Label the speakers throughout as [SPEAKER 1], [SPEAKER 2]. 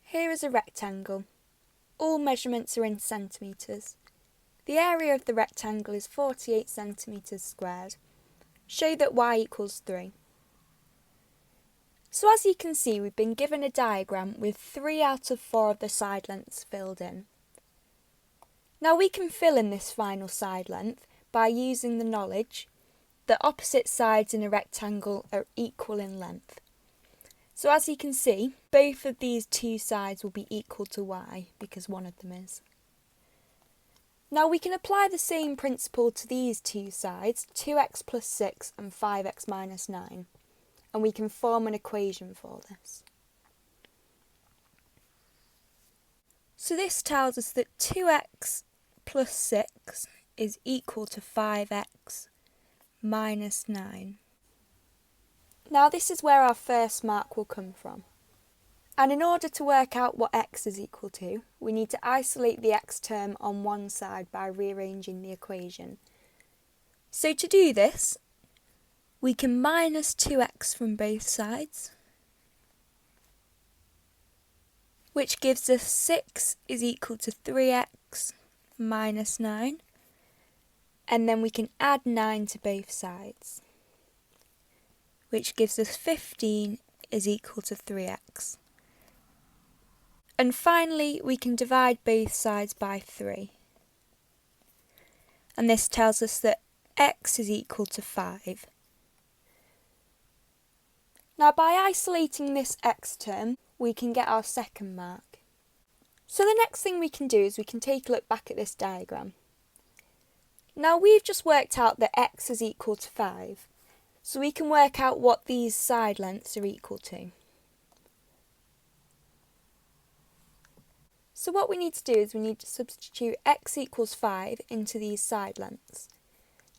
[SPEAKER 1] Here is a rectangle. All measurements are in centimetres. The area of the rectangle is 48 centimetres squared. Show that y equals 3. So as you can see, we've been given a diagram with 3 out of 4 of the side lengths filled in. Now we can fill in this final side length by using the knowledge that opposite sides in a rectangle are equal in length. So as you can see, both of these two sides will be equal to y because one of them is. Now we can apply the same principle to these two sides, 2x plus 6 and 5x minus 9, and we can form an equation for this. So this tells us that 2x plus 6 is equal to 5x minus 9. Now this is where our first mark will come from. And in order to work out what x is equal to, we need to isolate the x term on one side by rearranging the equation. So to do this, we can minus 2x from both sides, which gives us 6 is equal to 3x minus 9, and then we can add 9 to both sides, which gives us 15 is equal to 3x. And finally, we can divide both sides by 3. And this tells us that x is equal to 5. Now by isolating this x term, we can get our second mark. So the next thing we can do is we can take a look back at this diagram. Now we've just worked out that x is equal to 5, so we can work out what these side lengths are equal to. So what we need to do is we need to substitute x equals 5 into these side lengths.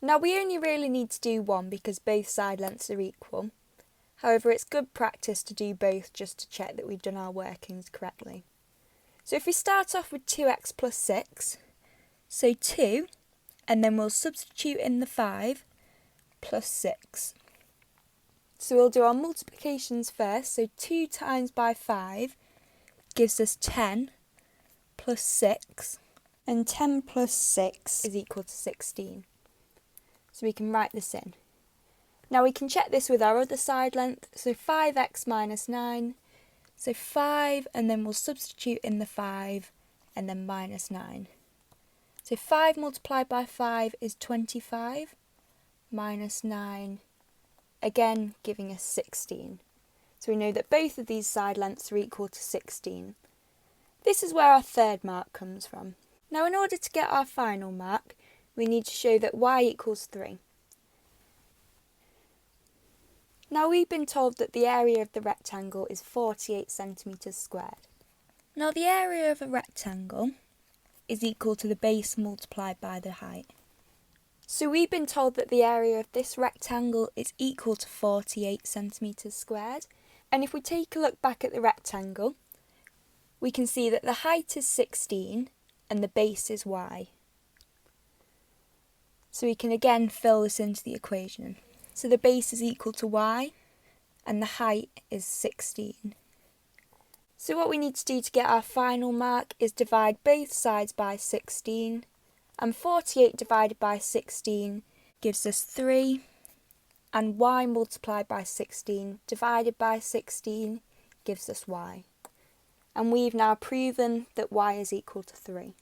[SPEAKER 1] Now we only really need to do one because both side lengths are equal. However, it's good practice to do both just to check that we've done our workings correctly. So if we start off with 2x plus 6, so 2, and then we'll substitute in the 5 plus 6. So we'll do our multiplications first, so 2 times by 5 gives us 10 plus 6, and 10 plus 6 is equal to 16. So we can write this in. Now we can check this with our other side length, so 5x minus 9, so 5 and then we'll substitute in the 5 and then minus 9. So 5 multiplied by 5 is 25, minus 9, again giving us 16. So we know that both of these side lengths are equal to 16. This is where our third mark comes from. Now in order to get our final mark, we need to show that y equals 3. Now we've been told that the area of the rectangle is 48 centimetres squared. Now the area of a rectangle is equal to the base multiplied by the height. So we've been told that the area of this rectangle is equal to 48 centimetres squared. And if we take a look back at the rectangle, we can see that the height is 16 and the base is y. So we can again fill this into the equation. So the base is equal to y and the height is 16. So what we need to do to get our final mark is divide both sides by 16, and 48 divided by 16 gives us 3, and y multiplied by 16 divided by 16 gives us y. And we've now proven that y is equal to 3.